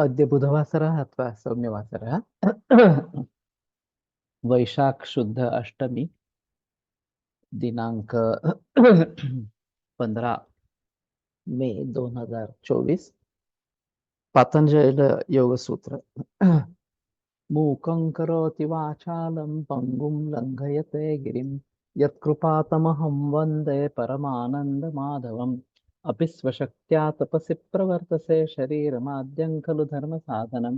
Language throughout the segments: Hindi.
अद्य बुधवासरः अथवा सौम्यवासरः वैशाख शुद्ध अष्टमी दिनांक 15 मे 2024 पतंजल योग सूत्र मूकं करोति वाचालं पङ्गुं लङ्घयते गिरिं यत्कृपातमहं वन्दे परमानन्दमाधवम् अपि स्वशक्त्या तपसि प्रवर्तसे शरीरमाद्यं खलु धर्मसाधनं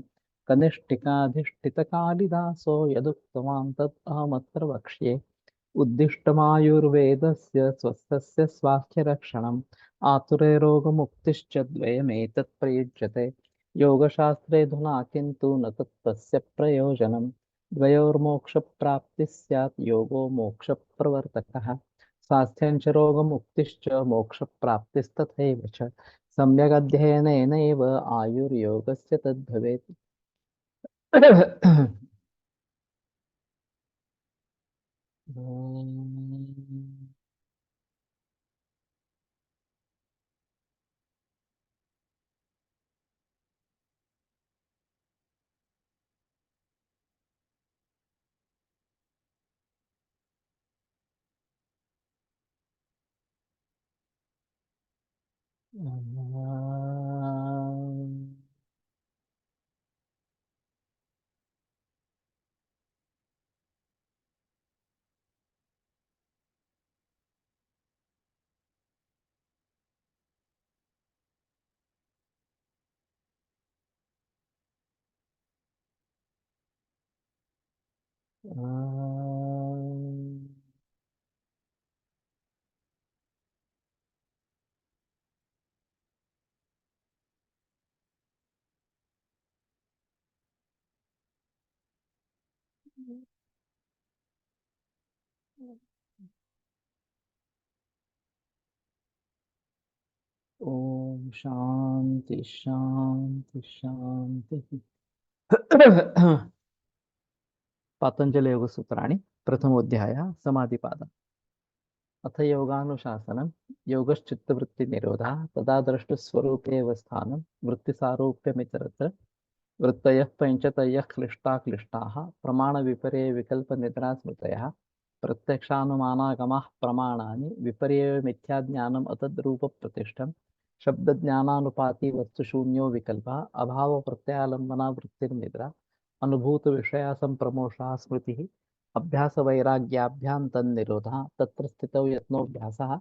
कनिष्ठिकाधिष्ठितकालिदासो यदुक्तवान् तत् अहमत्र वक्ष्ये उद्दिष्टमायुर्वेदस्य स्वस्थस्य स्वास्थ्यरक्षणम् आतुरे रोगमुक्तिश्च द्वयमेतत् प्रयुज्यते योगशास्त्रेऽधुना किन्तु न तत्त्वस्य प्रयोजनं द्वयोर्मोक्षप्राप्तिः स्यात् योगो मोक्षप्रवर्तकः स्वास्थ्यं च रोगमुक्तिश्च मोक्षप्राप्तिस्तथैव च सम्यगध्ययनेनैव आयुर्योगस्य तद्भवेत् ओम शांति शांति शांति पतंजलि योग सूत्राणि प्रथमोऽध्याय समाधिपाद अथ योगानुशासनं योगश्चित्तवृत्तिनिरोधः तदा द्रष्टुस्वरूपेव स्थानं वृत्तिसारूप्यमितरत्र वृत्तयः पञ्चतयः क्लिष्टाः प्रमाणविपर्ये विकल्पनिद्रास्मृतयः प्रत्यक्षानुमानागमाः प्रमाणानि विपर्ये मिथ्याज्ञानम् अतद्रूपप्रतिष्ठम् शब्दज्ञानानुपाती वस्तुशून्यो विकल्पः अभावप्रत्यालम्बना वृत्तिर्निद्रा अनुभूतविषया सम्प्रमोषा स्मृतिः अभ्यासवैराग्याभ्यां तन्निरोधः तत्र स्थितौ यत्नोऽभ्यासः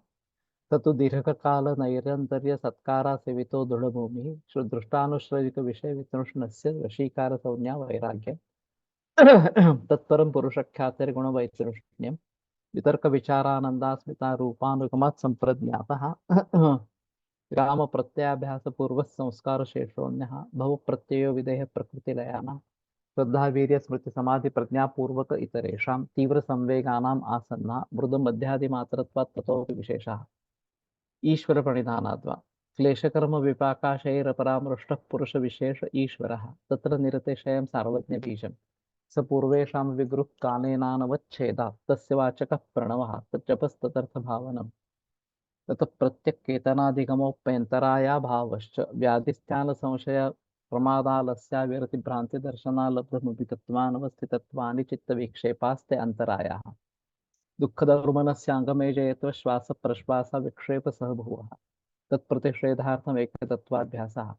ततु दीर्घकालनैरन्तर्यसत्कारासेवितो दृढभूमिः दृष्टानुश्रविकविषयवितृष्णस्य वशीकारसंज्ञा वैराग्यम् तत्परं पुरुषख्यातिर्गुणवैतृष्ण्यं वितर्कविचारानन्दास्मितारूपानुगमात् सम्प्रज्ञातः रामप्रत्ययाभ्यासपूर्वः संस्कारशेषोऽन्यः भवप्रत्ययो विधेयः प्रकृतिलयानां श्रद्धावीर्यस्मृतिसमाधिप्रज्ञापूर्वक इतरेषां तीव्रसंवेगानाम् आसन्ना मृदुमध्यादिमात्रत्वात् ततोऽपि विशेषः ईश्वरप्रणिधानाद्वा क्लेशकर्मविपाकाशैरपरामृष्टः पुरुषविशेष ईश्वरः तत्र निरतिशयं सार्वज्ञबीजं स पूर्वेषां विगृह् कालेनानवच्छेदात् तस्य वाचकः प्रणवः तज्जपस्तदर्थभावनम् ततः प्रत्यक्केतनाधिगमोप्यन्तरायाभावश्च व्याधिस्थानसंशय प्रमादालस्याविरतिभ्रान्तिदर्शनालब्धमुदितत्वानवस्थितत्वानि चित्तविक्षेपास्ते अन्तरायाः दुःखदौर्मनस्याङ्गमे जयत्व श्वासप्रश्वासविक्षेपसह भुवः तत्प्रतिषेधार्थमेकतत्वाभ्यासः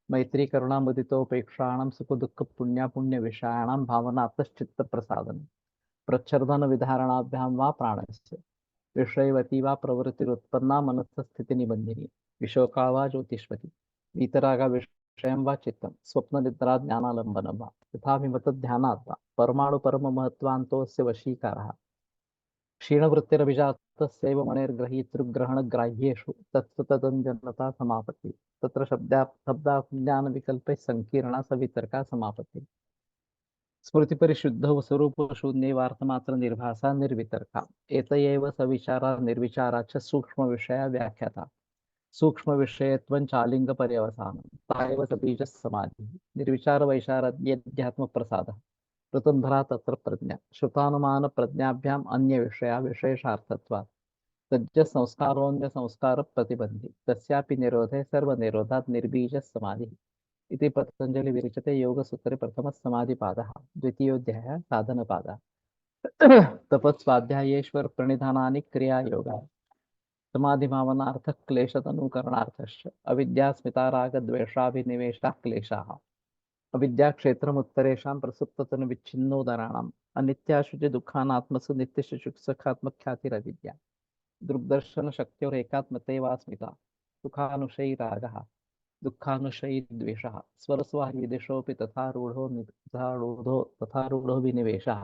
मैत्री करुणामुदितोपेक्षाणां सुखदुःखपुण्यापुण्यविषयाणां भावनातश्चित्तप्रसादनं प्रच्छर्दनविधारणाभ्यां वा प्राणस्य विषयवती वा प्रवृत्तिरुत्पन्ना मनस्थस्थितिनिबन्धिनी विशोका वा ज्योतिष्वती वीतरागा विषयं वा चित्तं स्वप्ननिद्रा ज्ञानालम्बनं वा यथाभिमतध्यानात् वा परमाणुपरममहत्त्वान्तोऽस्य वशीकारः क्षीणवृत्तिरभिजातस्यैव मणिर्ग्रहीतृग्रहणग्राह्येषु तत्त्वतदञ्जनता समापत्तिः तत्र शब्दाज्ञानविकल्पैः सङ्कीर्णा सवितर्का समापत्तिः स्मृतिपरिशुद्धौ स्वरूपशून्यैवार्थमात्रनिर्भासा निर्वितर्का एतयैव सविचारा निर्विचारा च सूक्ष्मविषया व्याख्याता सूक्ष्मविषयत्वं चालिङ्गपर्यवसानं ता एव सबीजः समाधिः निर्विचारवैशारद्यध्यात्मप्रसादः ऋतुन्धरा तत्र प्रज्ञा श्रुतानुमानप्रज्ञाभ्याम् अन्यविषया विशेषार्थत्वात् तज्ज संस्कारोऽन्यसंस्कारप्रतिबन्धी तस्यापि निरोधे सर्वनिरोधात् निर्बीजः समाधिः इति पतञ्जलि विरचिते योगसूत्रे प्रथमः समाधिपादः द्वितीयोऽध्यायः साधनपादः तपस्वाध्यायेश्वर प्रणिधानानि क्रियायोगः समाधिभावनार्थः क्लेशतनुकरणार्थश्च अविद्यास्मितारागद्वेषाभिनिवेशाः क्लेशाः अविद्याक्षेत्रमुत्तरेषां प्रसुप्ततनुविच्छिन्नोदराणाम् अनित्याशुच दुःखानात्मसु नित्यशुचिसुखात्मख्यातिरविद्या दृग्दर्शनशक्त्योरेकात्मतेवास्मिता सुखानुशयी रागः दुःखानुशयी द्वेषः स्वरस्वाहि विदेशोऽपि तथा रूढो विनिवेशः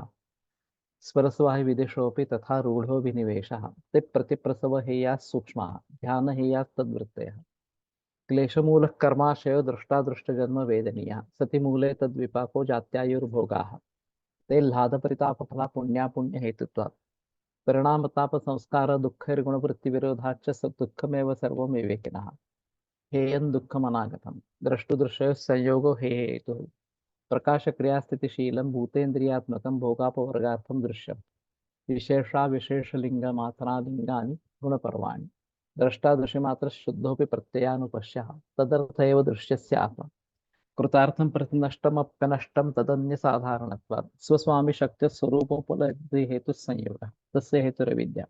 स्वरस्वाहि विदेशोऽपि तथा रूढो विनिवेशः ते प्रतिप्रसव हेयाः सूक्ष्मः ध्यान हेयास्तद्वृत्तयः क्लेशमूलः कर्माशयो दृष्टादृष्टजन्म वेदनीयः सति मूले तद्विपाको जात्यायुर्भोगाः ते ह्लादपरितापफला पुण्यापुण्यहेतुत्वात् परिणामतापसंस्कार दुःखैर्गुणवृत्तिविरोधाच्च दुःखमेव सर्वं विवेकिनः हेयं दुःखमनागतम् द्रष्टुदृश्ययोः संयोगो हे हेतुः प्रकाशक्रियास्थितिशीलं भूतेन्द्रियात्मकं भोगापवर्गार्थं दृश्यम् विशेषाविशेषलिङ्गमात्रालिङ्गानि गुणपर्वाणि द्रष्टादृशिमात्रशुद्धोऽपि प्रत्ययानुपश्यः तदर्थ एव दृश्यस्य आत्मा कृतार्थं प्रति नष्टमप्यनष्टं तदन्यसाधारणत्वात् स्वस्वामिशक्त्यस्वरूपोपलब्धि हेतुः संयोगः तस्य हेतुरविद्या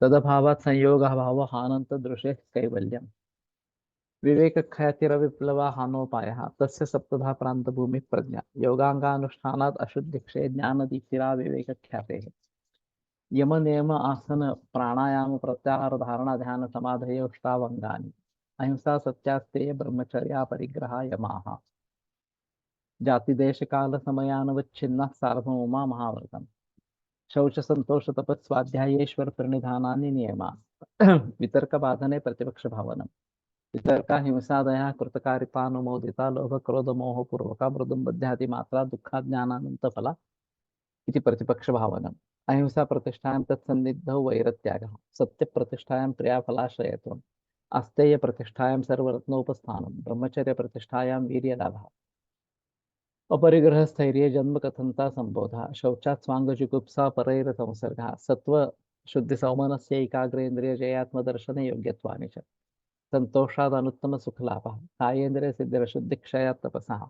तदभावात् संयोगः भावः अनन्तदृशे कैवल्यम् विवेकख्यातिरविप्लवा हानोपायः तस्य सप्तधा प्रान्तभूमिः प्रज्ञा योगाङ्गानुष्ठानात् अशुद्धिक्षये ज्ञानदीप्तिरा विवेकख्यातेः यम नियम आसन प्राणायाम प्रत्याहार धारणा ध्यान समाधयो अष्टावंगानि अहिंसा सत्यास्तेय ब्रह्मचर्या परिग्रह यमाः जाति देश काल समयानवच्छिन्नः सार्वभौमा महाव्रतम् शौच संतोष तपस्वाध्यायेश्वर प्रणिधानानि नियमाः वितर्क बाधने प्रतिपक्ष भावनम् वितर्का हिंसादया कृतकारितानुमोदिता लोभ क्रोध मोह पूर्वका मृदुम बध्याति मात्रा दुःखाज्ञानानंत फला इति प्रतिपक्ष भावनम् अहिंसा प्रतिष्ठायां तत्सन्निधौ वैरत्यागः सत्य प्रतिष्ठायां क्रियाफलाश्रयत्वम् आस्तेय प्रतिष्ठायां सर्वरत्नोपस्थानं ब्रह्मचर्य प्रतिष्ठायां वीर्यलाभः अपरिग्रह स्थैर्य जन्म कथनता संबोधः शौचात् स्वांगजुगुप्सा परैर संसर्गः सत्व शुद्धि सौमनस्य एकाग्रेन्द्रिय जयात्मदर्शन योग्यत्वानि च संतोषाद अनुत्तम सुखलाभः कायेन्द्रिय सिद्धिरशुद्धिक्षयात् तपसः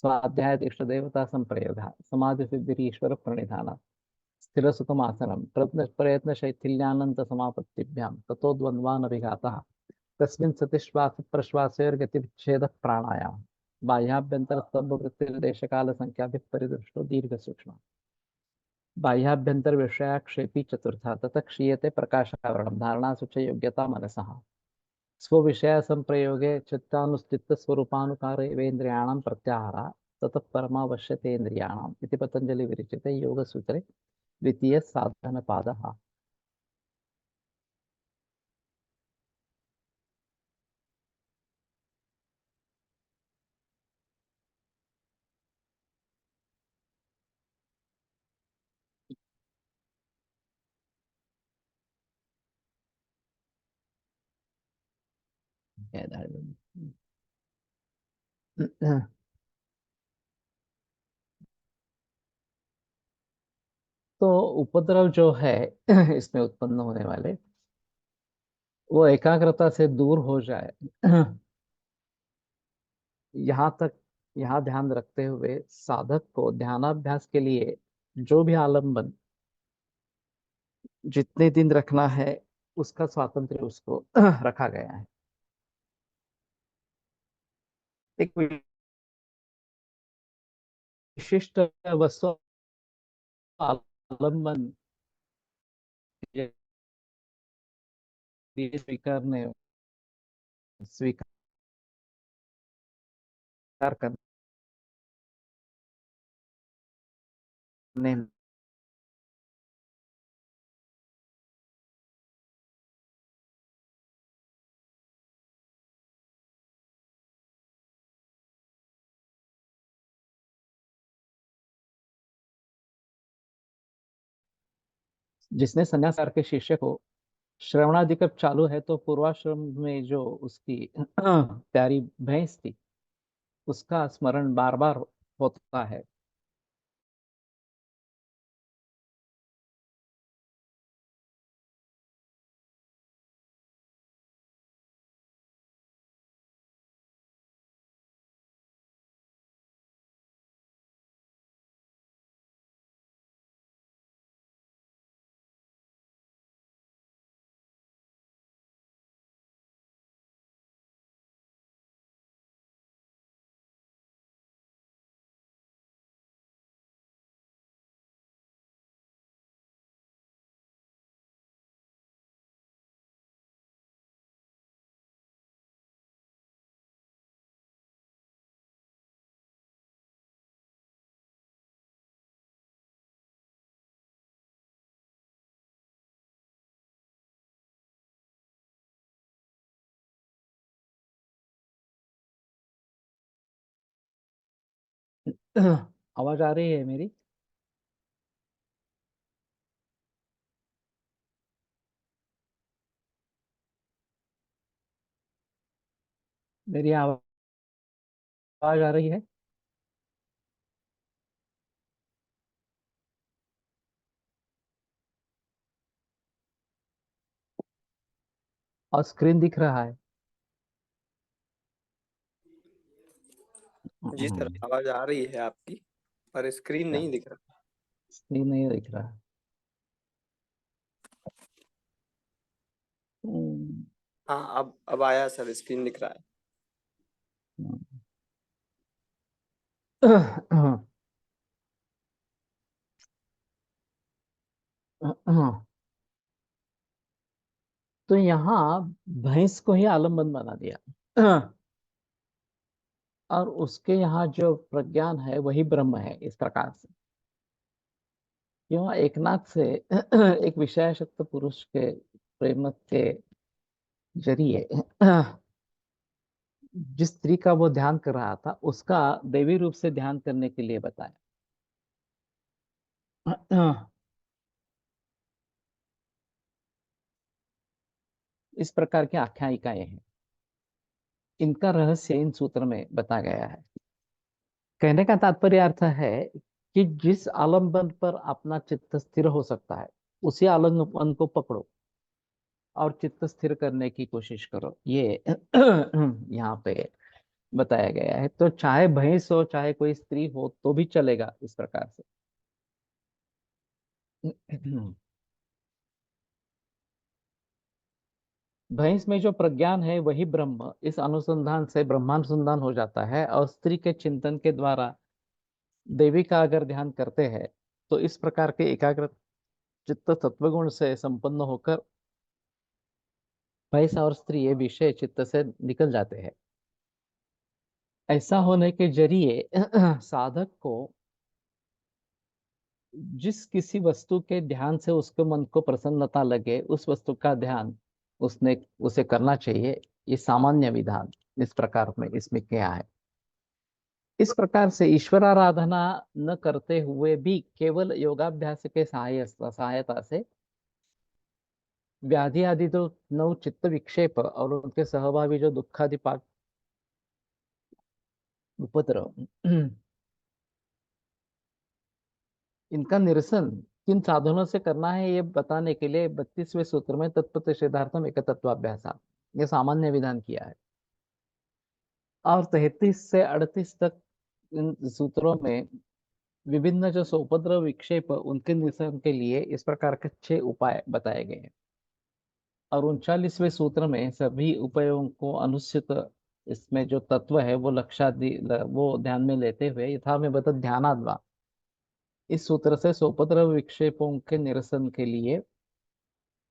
स्वाध्याय इष्टदेवता संप्रयोगः समाधि सिद्धिरीश्वर प्रणिधानात् स्थिरसुखमासनं प्रयत्न शैथिल्यानंत समापत्तिभ्यां ततो द्वन्द्वानभिघातः तस्मिन् सति श्वास प्रश्वासयोर्गतिविच्छेदः प्राणायामः बाह्याभ्यंतर स्तंभ वृत्तिर्देशकाल संख्याभिः परिदृष्टो दीर्घ सूक्ष्म बाह्याभ्यंतर विषयाक्षेपी चतुर्था ततः क्षीयते प्रकाशावरणं धारणासु च योग्यता मनसः स्वविषय संप्रयोगे चित्तानुस्थित स्वरूपानुकार एवेन्द्रियाणां प्रत्याहारः ततः परमावश्यतेन्द्रियाणाम् इति पतञ्जलि विरचिते योगसूत्रे द्वितीय साधनपादः तो उपद्रव जो है इसमें उत्पन्न होने वाले वो एकाग्रता से दूर हो जाए यहाँ तक यहाँ ध्यान रखते हुए साधक को ध्यानाभ्यास के लिए जो भी आलंबन जितने दिन रखना है उसका स्वातंत्र्य उसको रखा गया है एक विशिष्ट वस्तु आलंबन यदि स्वीकार करने जिसने सन्यासार के शिष्य को श्रवणादिकर्म चालू है तो पूर्वाश्रम में जो उसकी प्यारी भैंस थी उसका स्मरण बार बार होता है आवाज आ रही है मेरी? मेरी आवाज आ रही है? और स्क्रीन दिख रहा है? जी सर, आवाज़ आ रही है आपकी, पर स्क्रीन अच्छा, नहीं दिख रहा। स्क्रीन नहीं दिख रहा। हम्म, हाँ, अब आया सर, स्क्रीन दिख रहा है। तो यहाँ भैंस को ही आलम्बन बना दिया। और उसके यहाँ जो प्रज्ञान है वही ब्रह्म है, इस प्रकार से। क्यों एकनाथ से एक विषयाशक्त पुरुष के प्रेम के जरिए जिस स्त्री का वो ध्यान कर रहा था उसका देवी रूप से ध्यान करने के लिए बताया। इस प्रकार की आख्यायिकाएं हैं। इनका रहस्य इन सूत्र में बताया गया है। कहने का तात्पर्य अर्थ है कि जिस आलंबन पर अपना चित्त स्थिर हो सकता है उसी आलंबन को पकड़ो और चित्त स्थिर करने की कोशिश करो, ये यहाँ पे बताया गया है। तो चाहे भैंस हो चाहे कोई स्त्री हो तो भी चलेगा इस प्रकार से। भैंस में जो प्रज्ञान है वही ब्रह्म, इस अनुसंधान से ब्रह्मानुसंधान हो जाता है। और स्त्री के चिंतन के द्वारा देवी का अगर ध्यान करते हैं तो इस प्रकार के एकाग्र चित्त तत्वगुण से संपन्न होकर भैंस और स्त्री ये विषय चित्त से निकल जाते हैं। ऐसा होने के जरिए साधक को जिस किसी वस्तु के ध्यान से उसके मन को प्रसन्नता लगे उस वस्तु का ध्यान उसने उसे करना चाहिए। ये सामान्य विधान इस प्रकार में इसमें क्या है। इस प्रकार से ईश्वर आराधना न करते हुए भी केवल योगाभ्यास के सहायता से व्याधि आदि जो नौ चित्त विक्षेप और उनके सहभागी जो दुखादि पाप उपद्रव, इनका निरसन किन साधनों से करना है ये बताने के लिए 32वें सूत्र में तत्प्रतिषेधार्थम एक तत्वाभ्यास ये सामान्य विधान किया है। और 33 से 38 तक इन सूत्रों में विभिन्न जो सोपद्रव विक्षेप उनके निरसन के लिए इस प्रकार के 6 उपाय बताए गए हैं। और 39वें सूत्र में सभी उपायों को अनुचित इसमें जो तत्व है वो लक्षादि वो ध्यान में लेते हुए यथा में बता ध्यानाद्वा इस सूत्र से सोपद्रव विक्षेपों के निरसन के लिए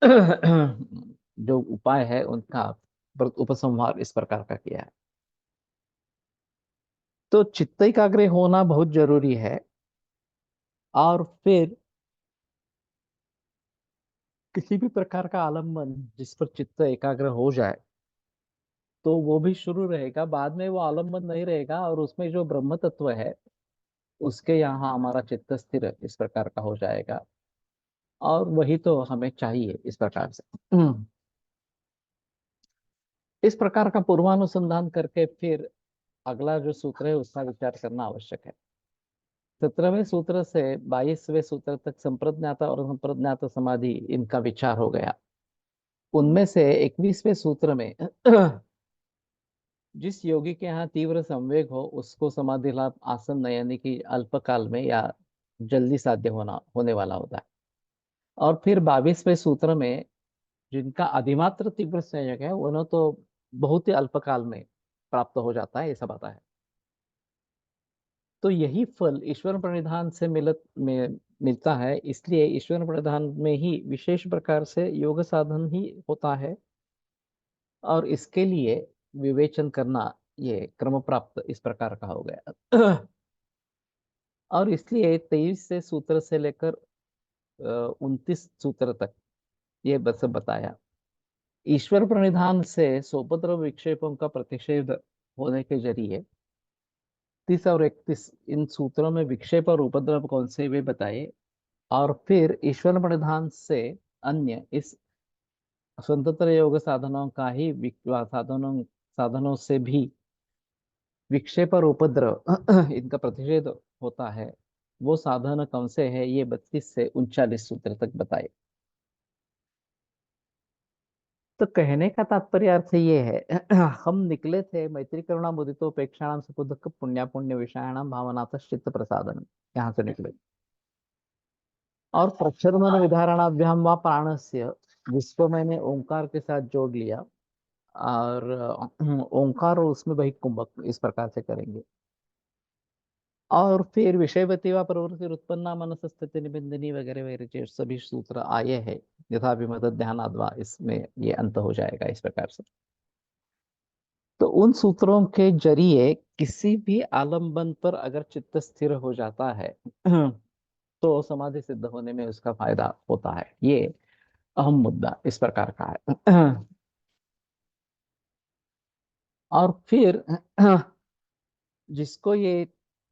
जो उपाय है उनका उपसंहार इस प्रकार का किया है। तो चित्त एकाग्र होना बहुत जरूरी है। और फिर किसी भी प्रकार का आलम्बन जिस पर चित्त एकाग्र हो जाए तो वो भी शुरू रहेगा, बाद में वो आलम्बन नहीं रहेगा और उसमें जो ब्रह्म तत्व है उसके यहाँ हमारा चित्त स्थिर इस प्रकार का हो जाएगा। और वही तो हमें चाहिए इस प्रकार से। इस प्रकार का पूर्वानुसंधान करके फिर अगला जो सूत्र है उसका विचार करना आवश्यक है। 17वें सूत्र से 22वें सूत्र तक संप्रज्ञाता और संप्रज्ञात समाधि इनका विचार हो गया। उनमें से 21वें सूत्र में जिस योगी के यहाँ तीव्र संवेग हो उसको समाधि लाभ आसन यानी कि अल्पकाल में या जल्दी साध्य होने वाला होता है। और फिर 22वें सूत्र में जिनका अधिमात्र तीव्र संयोग है उन्हें तो बहुत ही अल्पकाल में प्राप्त हो जाता है, ऐसा बताया है। तो यही फल ईश्वर प्रणिधान से मिलता है, इसलिए ईश्वर प्रणिधान में ही विशेष प्रकार से योग साधन ही होता है। और इसके लिए विवेचन करना ये क्रम प्राप्त इस प्रकार का हो गया। और इसलिए 23 से सूत्र से लेकर 29 सूत्र तक ये बस बताया। ईश्वर प्रणिधान से सोपद्रव विक्षेपों का प्रतिषेध होने के जरिए 32 और 31 इन सूत्रों में विक्षेप और उपद्रव कौन से वे बताए, और फिर ईश्वर परिधान से अन्य इस स्वतंत्र योग साधनों का ही साधनों से भी विक्षेप और उपद्रव इनका प्रतिषेध होता है, वो साधन कौन से है, ये 32 से 39 सूत्र तक बताए। तो कहने का तात्पर्य अर्थ ये है हम निकले थे मैत्री करुणा मुदितोपेक्षाणाम सुख दुख पुण्य पुण्य विषयाणाम भावनाथ चित्त प्रसादन, यहाँ से निकले। और प्रच्छन्न विधारणाभ्याम व प्राणस्य, जिसको मैंने ओंकार के साथ जोड़ लिया, और ओंकार और उसमें वही कुंभक, इस प्रकार से करेंगे। और फिर विषयवती व प्रवृत्ति उत्पन्ना मनस स्थिति निबंधनी वगैरह वगैरह जो सभी सूत्र आए हैं, यथा विमत ध्यान अथवा, इसमें ये अंत हो जाएगा इस प्रकार से। तो उन सूत्रों के जरिए किसी भी आलम्बन पर अगर चित्त स्थिर हो जाता है तो समाधि सिद्ध होने में उसका फायदा होता है। ये अहम मुद्दा इस प्रकार का है। और फिर जिसको ये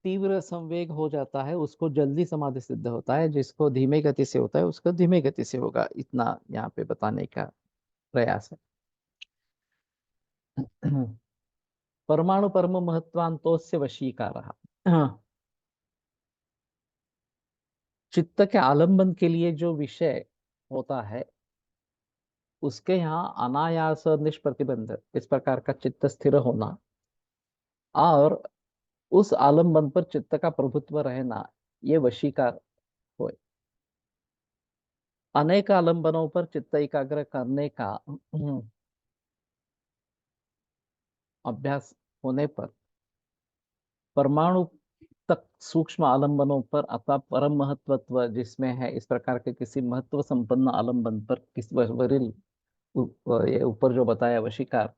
तीव्र संवेग हो जाता है उसको जल्दी समाधि सिद्ध होता है, जिसको धीमे गति से होता है उसको धीमे गति से होगा, इतना यहाँ पे बताने का प्रयास है। परमाणु परम महत्वांतोस्य वशीकारः। चित्त के आलंबन के लिए जो विषय होता है उसके यहाँ अनायास निष्प्रतिबंध इस प्रकार का चित्त स्थिर होना, और उस आलंबन पर चित्त का प्रभुत्व रहना, ये वशीकार हो। अनेक आलंबनों पर चित्त एकाग्र करने का अभ्यास होने पर परमाणु तक सूक्ष्म आलंबनों पर अथवा परम महत्वत्व जिसमें है, इस प्रकार के किसी महत्व संपन्न आलंबन पर किस वरील ये ऊपर जो बताया वशीकार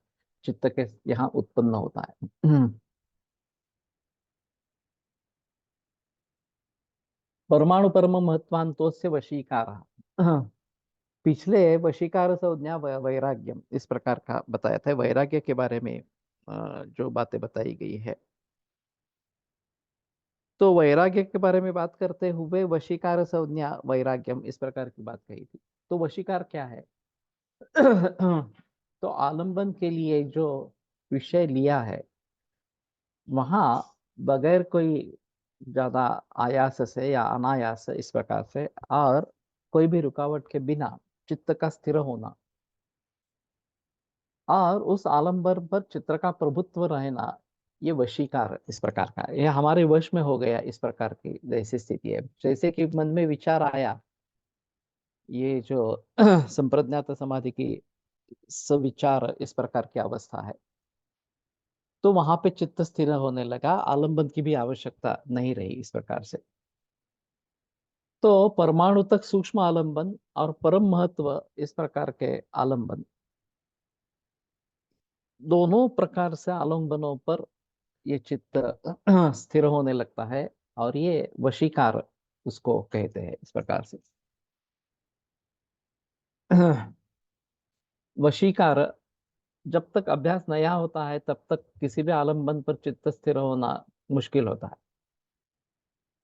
चित्त के यहाँ उत्पन्न होता है। परमाणु परम महत्वांतोस्य वशीकार। पिछले वशीकार संज्ञा वैराग्यम इस प्रकार का बताया था, वैराग्य के बारे में जो बातें बताई गई है। तो वैराग्य के बारे में बात करते हुए वशीकार संज्ञा वैराग्यम इस प्रकार की बात कही थी। तो वशीकार क्या है? तो आलंबन के लिए जो विषय लिया है वहां बगैर कोई ज्यादा आयास से या अनायास इस प्रकार से और कोई भी रुकावट के बिना चित्त का स्थिर होना, और उस आलंबन पर चित्र का प्रभुत्व रहना, ये वशीकार इस प्रकार का है। ये हमारे वश में हो गया, इस प्रकार की जैसी स्थिति है। जैसे कि मन में विचार आया, ये जो संप्रज्ञात समाधि की सविचार इस प्रकार की अवस्था है, तो वहां पे चित्त स्थिर होने लगा, आलंबन की भी आवश्यकता नहीं रही इस प्रकार से। तो परमाणु तक सूक्ष्म आलंबन और परम महत्व इस प्रकार के आलंबन, दोनों प्रकार से आलंबनों पर ये चित्त स्थिर होने लगता है, और ये वशीकार उसको कहते हैं इस प्रकार से। वशीकार जब तक अभ्यास नया होता है तब तक किसी भी आलंबन पर चित्त स्थिर होना मुश्किल होता है,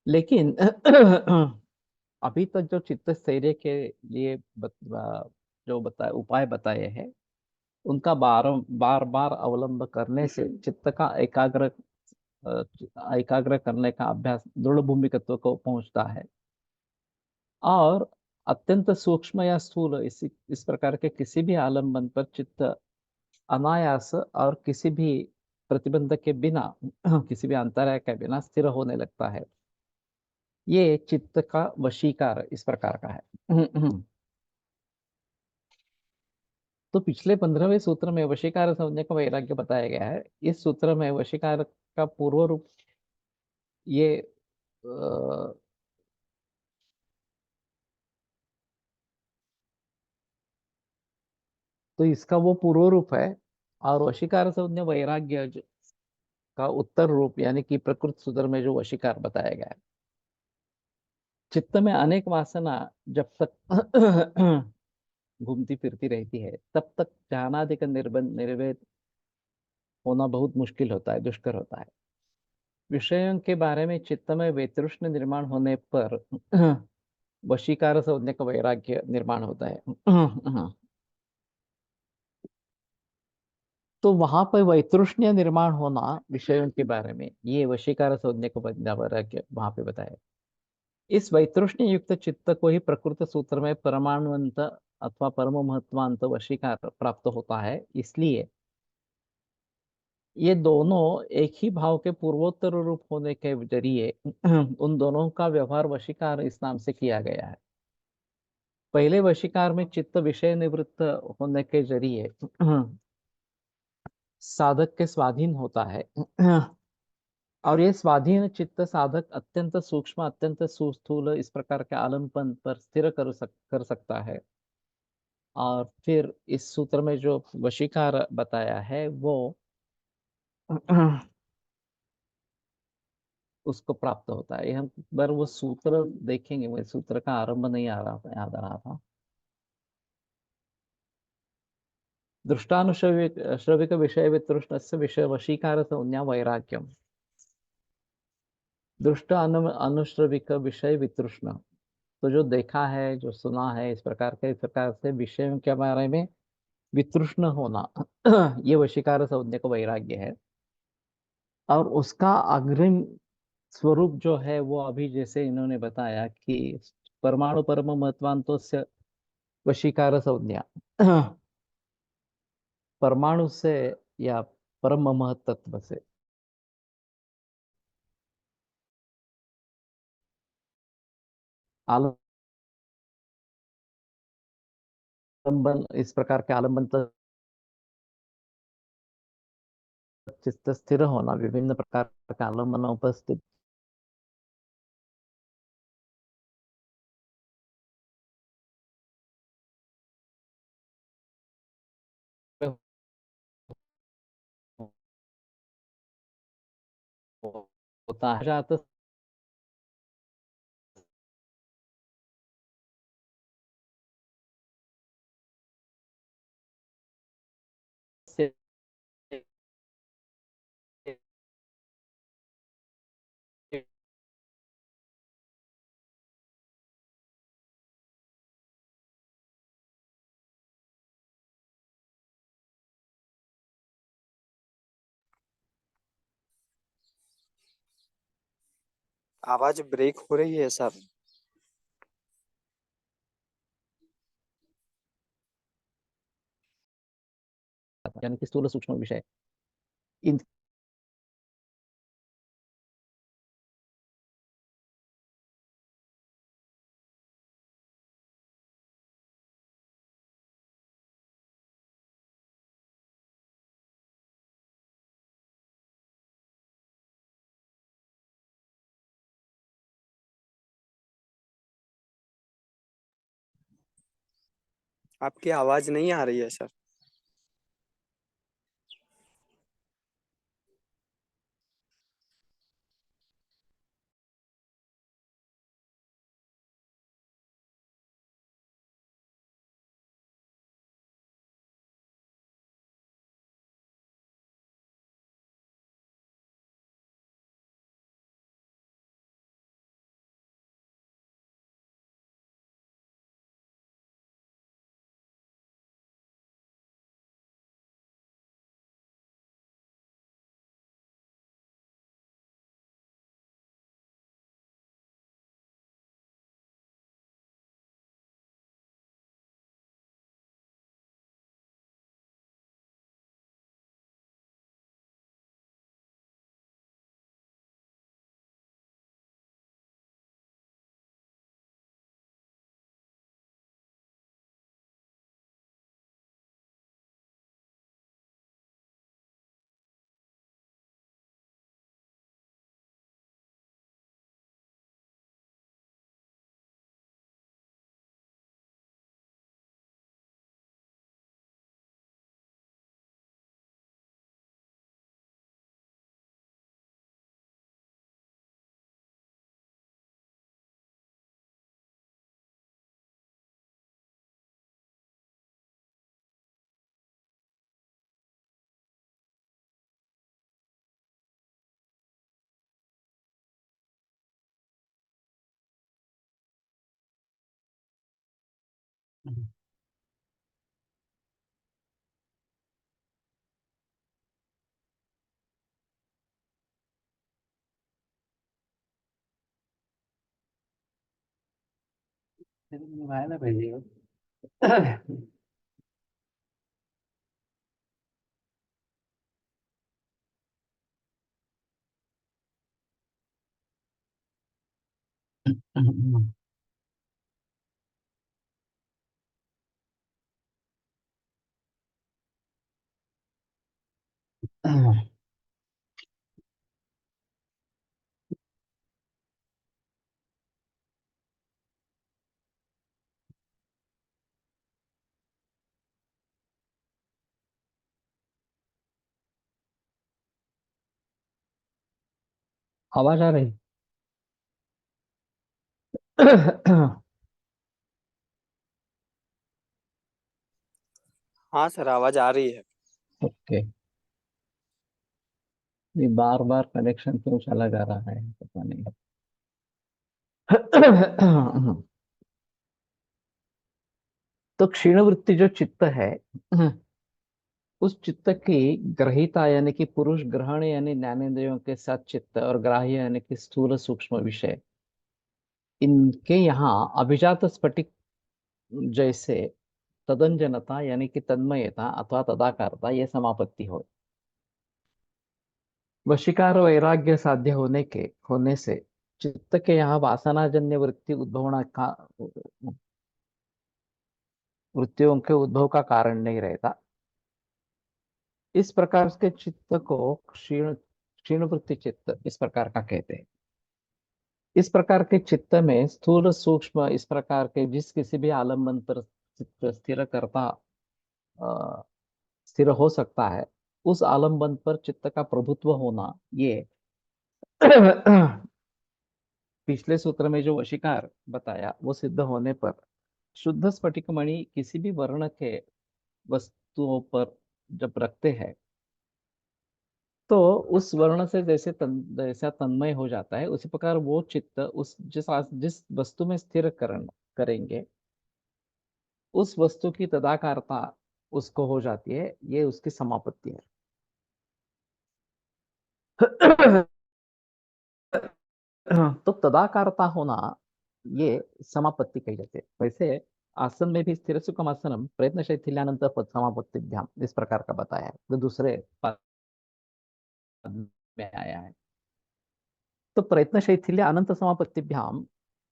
लेकिन अभी तक जो चित्त स्थैर्य के लिए जो बताए उपाय बताए हैं, उनका बार बार अवलंब करने से चित्त का एकाग्र करने का अभ्यास दृढ़ भूमिकत्व को पहुंचता है, और अत्यंत सूक्ष्म या स्थूल इस प्रकार के किसी भी आलंबन पर चित्त अनायास और किसी भी प्रतिबंध के बिना किसी भी अंतराय के बिना स्थिर होने लगता है। ये चित्त का वशीकार इस प्रकार का है। तो पिछले 15वें सूत्र में वशीकार संज्ञा का वैराग्य बताया गया है। इस सूत्र में वशीकार का पूर्व रूप ये तो इसका वो पूर्व रूप है, और वशीकार संज्ञा वैराग्य का उत्तर रूप यानी कि प्रकृत सूत्र में जो वशीकार बताया गया है। चित्त में अनेक वासना जब तक घूमती फिरती रहती है तब तक ध्यानादि का निर्वेद होना बहुत मुश्किल होता है, दुष्कर होता है। विषयों के बारे में चित्त में वैतृष्ण निर्माण होने पर वशीकार संज्ञा का वैराग्य निर्माण होता है। तो वहां पर वैतृष्ण्य निर्माण होना विषयों के बारे में, ये वशीकार संज्ञा का वैराग्य वहां पे बताया। इस वैतृष्ण्य युक्त चित्त को ही प्रकृत सूत्र में परमाणुवंत अथवा परम महत्वांत वशीकार प्राप्त होता है। इसलिए ये दोनों एक ही भाव के पूर्वोत्तर रूप होने के जरिए उन दोनों का व्यवहार वशीकार इस नाम से किया गया है। पहले वशीकार में चित्त विषय निवृत्त होने के जरिए साधक के स्वाधीन होता है। और ये स्वाधीन चित्त साधक अत्यंत सूक्ष्म अत्यंत सुस्थूल इस प्रकार के आलम्बन पर स्थिर कर सकता है। और फिर इस सूत्र में जो वशीकार बताया है वो उसको प्राप्त होता है। ये हम एक बार वो सूत्र देखेंगे, मुझे सूत्र का आरंभ नहीं आ रहा था, याद आ रहा था। दृष्टानुश्रविक श्रविक विषय वितृष्णस्य विषय वशीकार संज्ञा वैराग्यम। दृष्ट अनुश्रविक विषय वितृष्ण, तो जो देखा है जो सुना है इस प्रकार से विषयों के बारे में वितृष्ण होना ये वशीकार संज्ञा का वैराग्य है। और उसका अग्रिम स्वरूप जो है वो अभी जैसे इन्होंने बताया कि परमाणु परम महत्वांतो से वशीकार संज्ञा परमाणु से या परम महत्त्व से आलंबन, इस प्रकार के आलंबन तक चित्त स्थिर होना, विभिन्न प्रकार के आलंबन उपस्थित होता है जात से आवाज ब्रेक हो रही है सर। यानी कि स्थूल सूक्ष्म विषय इन आपकी आवाज नहीं आ रही है सर। मोबाइल है भेजिएगा। आवाज आ रही? हाँ सर, आवाज आ रही है। ओके। ये बार बार कनेक्शन क्यों चला जा रहा है पता नहीं। तो क्षीण वृत्ति जो चित्त है, उस चित्त की ग्रहिता यानी कि पुरुष ग्रहण यानी ज्ञानेंद्रियों के साथ चित्त, और ग्राह्य यानी कि स्थूल सूक्ष्म विषय, इनके यहाँ अभिजात स्फटिक जैसे तदंजनता यानी कि तन्मयता अथवा तदाकारता ये समापत्ति हो। वशीकार वैराग्य साध्य होने से चित्त के यहाँ वासनाजन्य वृत्ति उद्भवना का वृत्तियों के उद्भव का कारण नहीं रहता। इस प्रकार के चित्त को क्षीण क्षीण वृत्ति चित्त इस प्रकार का कहते हैं। इस प्रकार के चित्त में स्थूल सूक्ष्म इस प्रकार के जिस किसी भी आलम्बन पर चित्त अ, स्थिर हो सकता है, उस आलम्बन पर चित्त का प्रभुत्व होना, ये पिछले सूत्र में जो वशीकार बताया वो सिद्ध होने पर शुद्ध स्फटिक मणि किसी भी वर्ण के वस्तुओं पर जब रखते हैं, तो उस वर्ण से जैसा तन्मय हो जाता है, उसी प्रकार वो चित्त उस जिस वस्तु में स्थिर करेंगे, उस वस्तु की तदाकारता उसको हो जाती है, ये उसकी समापत्ति है। तो तदाकारता होना, ये समापत्ति कही जाती है। वैसे आसन में भी स्थिर सुखम आसनम प्रयत्न शैथिल्यानंत पद समापत्तिभ्याम इस प्रकार का बताया है, जो दूसरे पद में आया है। तो प्रयत्न शैथिल्य अनंत समापत्तिभ्याम,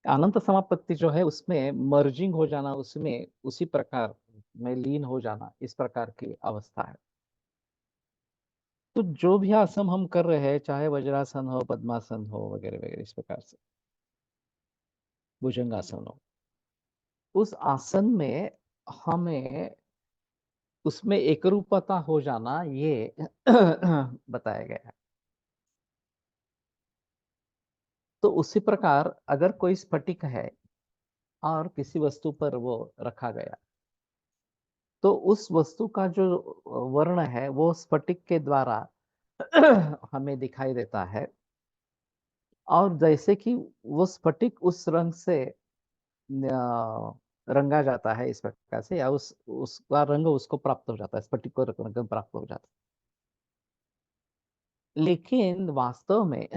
अनंत समापत्ति जो है उसमें मर्जिंग हो जाना, उसमें उसी प्रकार में लीन हो जाना, इस प्रकार की अवस्था है। तो जो भी आसन हम कर रहे हैं, चाहे वज्रासन हो, पद्मासन हो, वगैरह वगैरह, इस प्रकार से भुजंगासन हो, उस आसन में हमें उसमें एकरूपता हो जाना, ये बताया गया है। तो उसी प्रकार अगर कोई स्फटिक है और किसी वस्तु पर वो रखा गया, तो उस वस्तु का जो वर्ण है वो स्फटिक के द्वारा हमें दिखाई देता है। और जैसे कि वो स्फटिक उस रंग से रंगा जाता है इस प्रकार से, या उसका रंग उसको प्राप्त हो जाता है, स्फटिक को रंग प्राप्त हो जाता है। लेकिन वास्तव में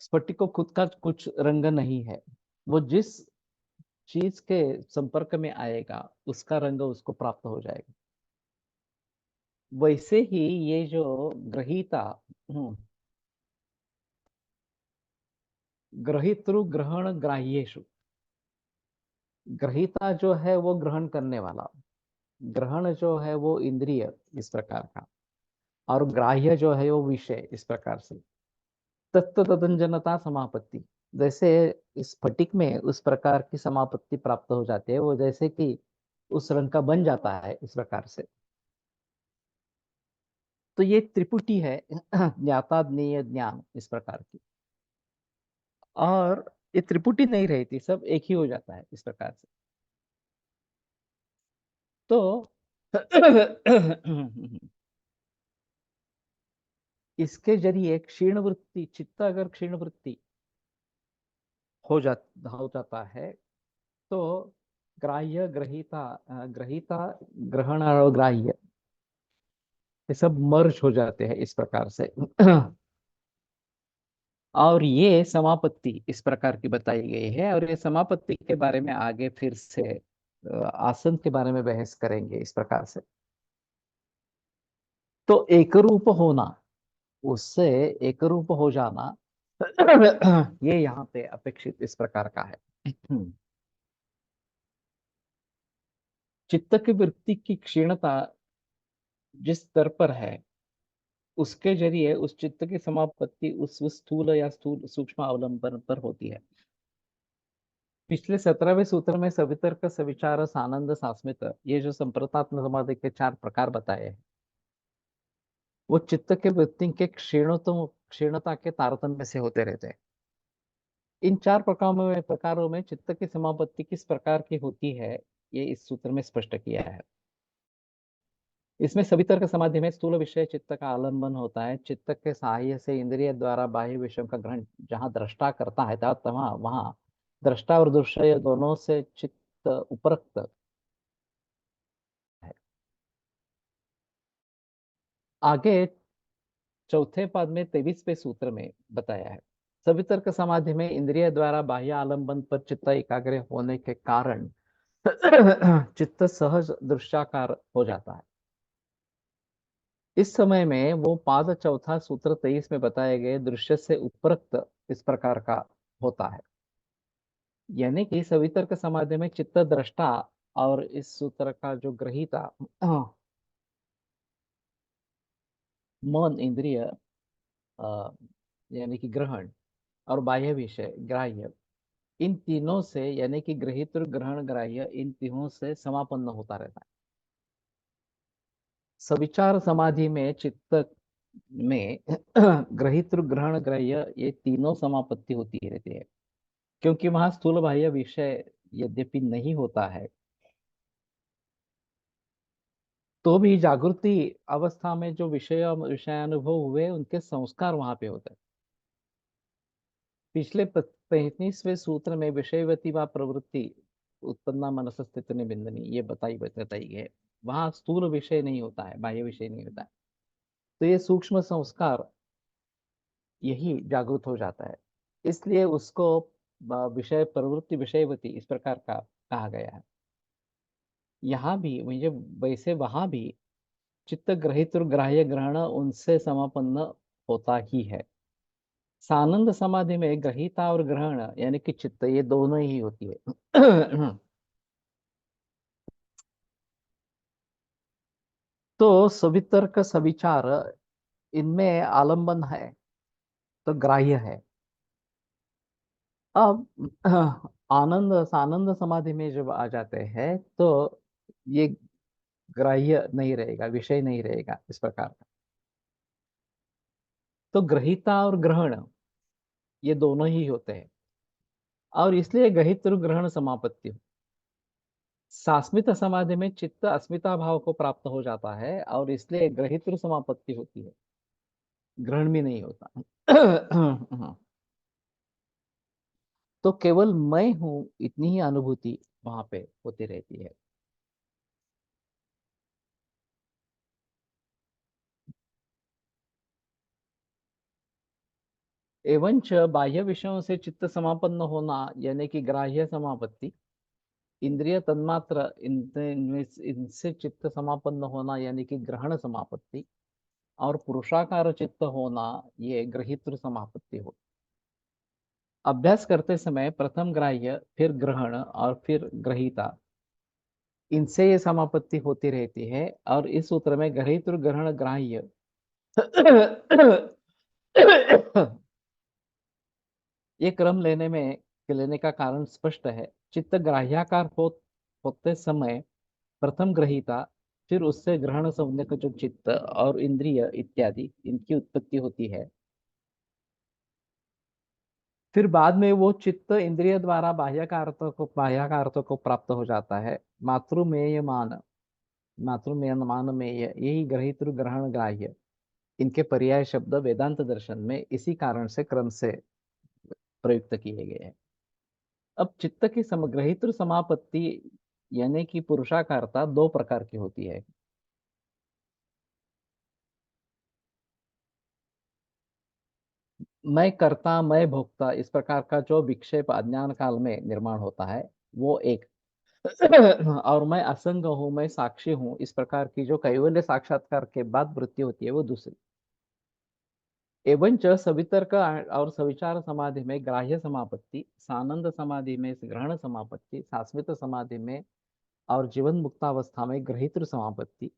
स्फटिक को खुद का कुछ रंग नहीं है। वो जिस चीज के संपर्क में आएगा उसका रंग उसको प्राप्त हो जाएगा। वैसे ही ये जो ग्रहीता, हम्म, ग्रहितृ ग्रहण ग्राह्येषु, ग्रहीता जो है वो ग्रहण करने वाला, ग्रहण जो है वो इंद्रिय इस प्रकार का, और ग्राह्य जो है वो विषय इस प्रकार से। तत्व तदंजनता समापत्ति, जैसे इस स्फटिक में उस प्रकार की समापत्ति प्राप्त हो जाती है, वो जैसे कि उस रंग का बन जाता है इस प्रकार से। तो ये त्रिपुटी है, ज्ञाता ज्ञेय ज्ञान इस प्रकार की। और ये त्रिपुटी नहीं रहती, सब एक ही हो जाता है इस प्रकार से। तो इसके जरिए क्षीण वृत्ति चित्त, अगर क्षीण वृत्ति हो जाता है, तो ग्राह्य, ग्रहीता, ग्रहीता, ग्रहण और ग्राह्य, ये सब मर्ज हो जाते हैं इस प्रकार से। और ये समापत्ति इस प्रकार की बताई गई है, और ये समापत्ति के बारे में आगे फिर से आसन के बारे में बहस करेंगे इस प्रकार से। तो एक रूप होना, उससे एक रूप हो जाना, ये यहाँ पे अपेक्षित इस प्रकार का है। चित्त की वृत्ति की क्षीणता जिस स्तर पर है, उसके जरिए उस चित्त की समापत्ति उस स्थूल या स्थूल सूक्ष्म अवलंबन पर होती है। पिछले 17वें सूत्र में सवितर्क, सविचार, सानंद, सास्मित, ये जो संप्रतात्म समाधि के 4 प्रकार बताए हैं, वो चित्त के वृत्ति के क्षीणता के तारतम्य से होते रहते हैं। इन 4 प्रकारों में चित्त की समापत्ति किस प्रकार की होती है, ये इस सूत्र में स्पष्ट किया है। इसमें सवितर्क समाधि में स्थूल विषय चित्त का आलंबन होता है। चित्त के सहाय से इंद्रिय द्वारा बाह्य विषयों का ग्रहण जहाँ दृष्टा करता है, वहां वहां दृष्टा और दृश्य दोनों से चित्त उपरक्त है। आगे चौथे पद में 23वें सूत्र में बताया है, सवितर्क समाधि में इंद्रिय द्वारा बाह्य आलंबन पर चित्त एकाग्र होने के कारण चित्त सहज दृश्याकार हो जाता है। इस समय में वो पाद चौथा सूत्र 23 में बताए गए दृश्य से उपरक्त इस प्रकार का होता है। यानी कि सवितर्क समाधि में चित्त दृष्टा और इस सूत्र का जो ग्रहीता मन, इंद्रिय, यानी कि ग्रहण, और बाह्य विषय ग्राह्य, इन तीनों से, यानी कि ग्रहित, ग्रहण, ग्राह्य, इन तीनों से समापन्न होता रहता है। सविचार समाधि में चित्त में ग्रहित, ग्रहण, ग्राह्य, ये तीनों समापत्ति होती रहती है। क्योंकि वहां स्थूल बाह्य विषय यद्यपि नहीं होता है, तो भी जागृति अवस्था में जो विषयानुभव हुए, उनके संस्कार वहां पे होते हैं। पिछले 35वें सूत्र में विषयवती व प्रवृत्ति उत्पन्ना मनस स्थित निबिंदनी, ये बताई है। वहां स्थूल विषय नहीं होता है, बाह्य विषय नहीं होता है, तो ये सूक्ष्म संस्कार यही जागृत हो जाता है। इसलिए उसको विषय प्रवृत्ति विषयवती इस प्रकार का कहा गया है। यहाँ भी मुझे वैसे वहां भी चित्त ग्रहित और ग्राह्य ग्रहण उनसे समापन्न होता ही है। सानंद समाधि में ग्रहिता और ग्रहण यानी कि चित्त, ये दोनों ही होती है। तो सवितर्क, सविचार, इनमें आलंबन है तो ग्राह्य है। अब सानंद समाधि में जब आ जाते हैं, तो ये ग्राह्य नहीं रहेगा, विषय नहीं रहेगा इस प्रकार का। तो ग्रहिता और ग्रहण ये दोनों ही होते हैं, और इसलिए ग्रहित और ग्रहण समापत्ति हो। सास्मित समाधि में चित्त अस्मिता भाव को प्राप्त हो जाता है, और इसलिए ग्रहित और समापत्ति होती है, ग्रहण भी नहीं होता। तो केवल मैं हूं इतनी ही अनुभूति वहां पे होती रहती है। एवंच बाह्य विषयों से चित्त समापन्न होना, यानी कि ग्राह्य समापत्ति, इंद्रिय तन्मात्र इनसे चित्त समापन्न होना, यानी कि ग्रहण समापत्ति, और पुरुषाकार चित्त होना, ये ग्रहित्र समापत्ति हो। अभ्यास करते समय प्रथम ग्राह्य, फिर ग्रहण, और फिर ग्रहिता, इनसे ये समापत्ति होती रहती है। और इस सूत्र में ग्रहित्र, ग्रहण, ग्राह्य ये क्रम लेने का कारण स्पष्ट है। चित्त ग्राह्याकार होते समय प्रथम ग्रहीता, फिर उससे ग्रहण संज्ञक जो चित्त और इंद्रिय इत्यादि, इनकी उत्पत्ति होती है। फिर बाद में वो चित्त इंद्रिय द्वारा बाह्याकार्थ को प्राप्त हो जाता है। मातृमेय मान, में यही ग्रहित, ग्रहण, ग्राह्य, इनके पर्याय शब्द वेदांत दर्शन में इसी कारण से क्रम से प्रयुक्त किए गए हैं। अब चित्त की समग्रहित समापत्ति यानी कि पुरुषाकारता दो प्रकार की होती है। मैं कर्ता मैं भोक्ता इस प्रकार का जो विक्षेप अज्ञान काल में निर्माण होता है वो एक और मैं असंग हूं मैं साक्षी हूं इस प्रकार की जो कैवल्य साक्षात्कार के बाद वृत्ति होती है वो दूसरी। एवंच सवितर्क और सविचार समाधि में ग्राह्य समापत्ति, सानंद समाधि में ग्रहण समापत्ति, शाश्वत समाधि में और जीवन मुक्तावस्था में ग्रहित्र समापत्ति,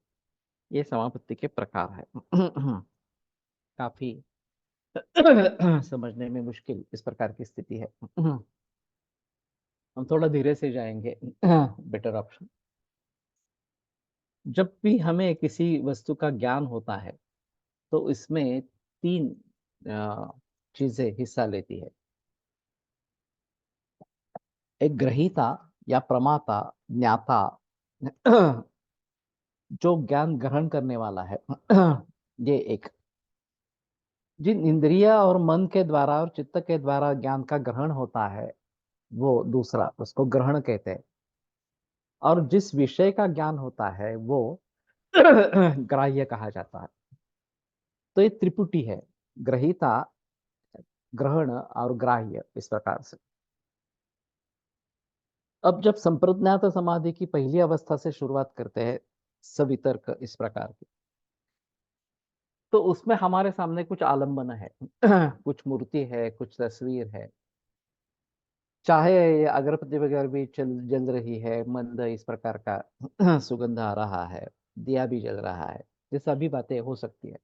ये समापत्ति के प्रकार है। काफी समझने में मुश्किल इस प्रकार की स्थिति है। हम थोड़ा धीरे से जाएंगे, बेटर ऑप्शन। जब भी हमें किसी वस्तु का ज्ञान होता है तो इसमें तीन चीजें हिस्सा लेती है। एक ग्रहीता या प्रमाता, ज्ञाता, जो ज्ञान ग्रहण करने वाला है, ये एक। जिन इंद्रिय और मन के द्वारा और चित्त के द्वारा ज्ञान का ग्रहण होता है वो दूसरा, उसको ग्रहण कहते हैं। और जिस विषय का ज्ञान होता है वो ग्राह्य कहा जाता है। तो ये त्रिपुटी है, ग्रहीता, ग्रहण और ग्राह्य, इस प्रकार से। अब जब संप्रज्ञात समाधि की पहली अवस्था से शुरुआत करते हैं, सवितर्क इस प्रकार की, तो उसमें हमारे सामने कुछ आलम्बन है, कुछ मूर्ति है, कुछ तस्वीर है, चाहे अगरबत्ती वगैरह भी जल रही है, मंद इस प्रकार का सुगंध आ रहा है, दिया भी जल रहा है, ये सभी बातें हो सकती है।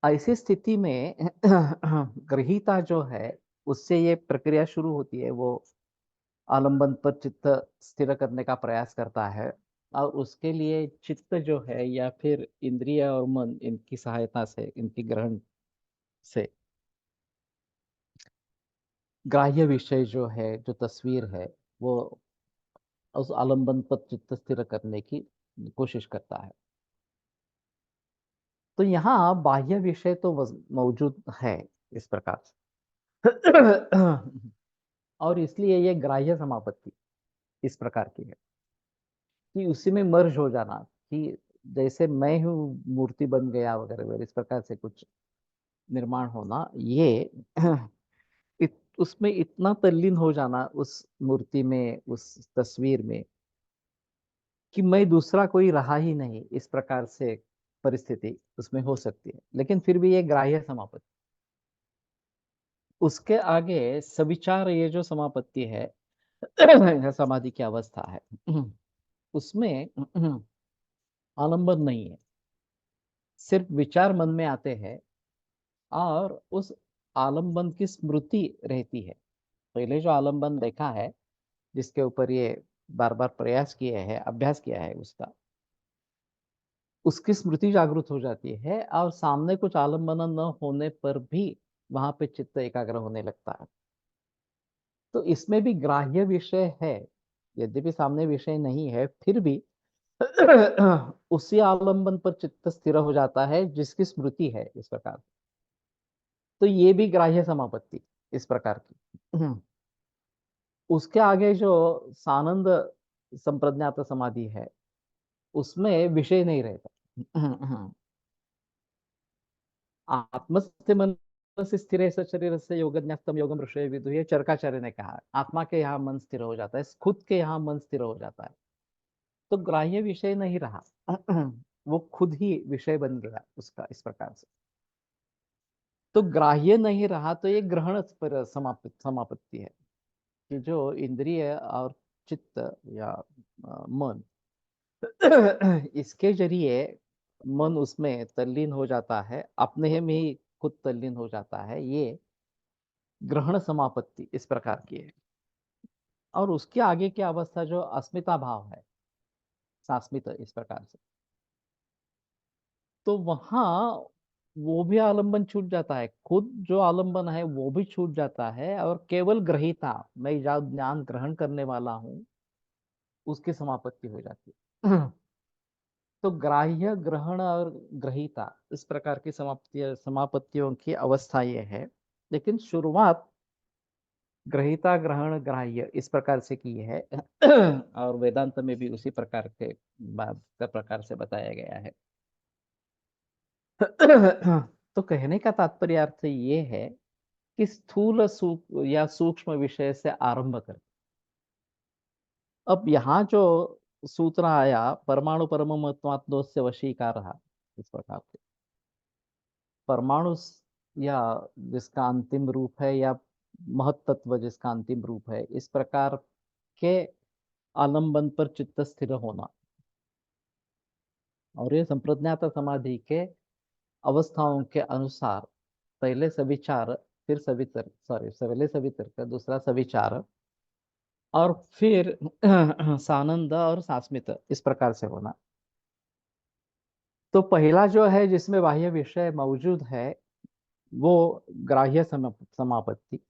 ऐसी स्थिति में ग्रहीता जो है उससे ये प्रक्रिया शुरू होती है, वो आलंबन पर चित्त स्थिर करने का प्रयास करता है और उसके लिए चित्त जो है या फिर इंद्रिय और मन, इनकी सहायता से, इनकी ग्रहण से ग्राह्य विषय जो है, जो तस्वीर है, वो उस आलंबन पर चित्त स्थिर करने की कोशिश करता है। तो यहाँ बाह्य विषय तो मौजूद है इस प्रकार से। और इसलिए ये ग्राह्य समापत्ति इस प्रकार की है कि उसी में मर्ज हो जाना, कि जैसे मैं हूँ मूर्ति बन गया वगैरह वगैरह, इस प्रकार से कुछ निर्माण होना, ये उसमें इतना तल्लीन हो जाना उस मूर्ति में, उस तस्वीर में, कि मैं दूसरा कोई रहा ही नहीं, इस प्रकार से परिस्थिति उसमें हो सकती है। लेकिन फिर भी ये ग्राह्य समापत्ति। उसके आगे सविचार, ये जो समापत्ति है, समाधि की अवस्था है, उसमें आलंबन नहीं है, सिर्फ विचार मन में आते हैं और उस आलंबन की स्मृति रहती है। पहले जो आलंबन देखा है, जिसके ऊपर ये बार बार प्रयास किए हैं, अभ्यास किया है, उसका, उसकी स्मृति जागृत हो जाती है और सामने कुछ आलंबन न होने पर भी वहां पे चित्त एकाग्र होने लगता है। तो इसमें भी ग्राह्य विषय है, यद्यपि सामने विषय नहीं है, फिर भी उसी आलंबन पर चित्त स्थिर हो जाता है जिसकी स्मृति है, इस प्रकार। तो ये भी ग्राह्य समापत्ति इस प्रकार की। उसके आगे जो सानंद संप्रज्ञात समाधि है, उसमें विषय नहीं रहता। आत्मस्थ मन से स्थिर शरीर से योगन्यास्तम योगम ऋषय विदु, ये चरकाचार्य ने कहा, आत्मा के यहाँ मन स्थिर हो जाता है, खुद के यहाँ मन स्थिर हो जाता है, तो ग्राह्य विषय नहीं रहा। वो खुद ही विषय बन गया उसका, इस प्रकार से। तो ग्राह्य नहीं रहा तो ये ग्रहण पर समापत्ति है, कि जो इंद्रिय और चित्त या मन, इसके जरिए मन उसमें तल्लीन हो जाता है, अपने में ही खुद तल्लीन हो जाता है, ये ग्रहण समापत्ति इस प्रकार की है। और उसके आगे की अवस्था जो अस्मिता भाव है, सास्मित, इस प्रकार से, तो वहां वो भी आलंबन छूट जाता है, खुद जो आलंबन है वो भी छूट जाता है, और केवल ग्रहीता, मैं जो ज्ञान ग्रहण करने वाला हूं, उसकी समापत्ति हो जाती है। तो ग्राह्य, ग्रहण और ग्रहीता, इस प्रकार की समाप्ति समापत्तियों की अवस्था ये है। लेकिन शुरुआत ग्रहिता ग्रहण ग्राह्य इस प्रकार से की है। और वेदांत में भी उसी प्रकार के बात का प्रकार से बताया गया है। तो कहने का तात्पर्य अर्थ ये है कि स्थूल या सूक्ष्म विषय से आरंभ कर। अब यहाँ जो सूत्र आया, परमाणु परमत्वात्मोस्य वशीकार, इस प्रकार से परमाणु या जिसका अंतिम रूप है, या महत्त्व जिसका अंतिम रूप है, इस प्रकार के आलंबन पर चित्त स्थिर होना, और ये संप्रज्ञात समाधि के अवस्थाओं के अनुसार पहले सविचार, फिर सवितर्क, पहले सवितर्क, दूसरा सविचार, और फिर सानंद और सास्मित, इस प्रकार से होना। तो पहला जो है जिसमें बाह्य विषय मौजूद है वो ग्राह्य समापत्ति।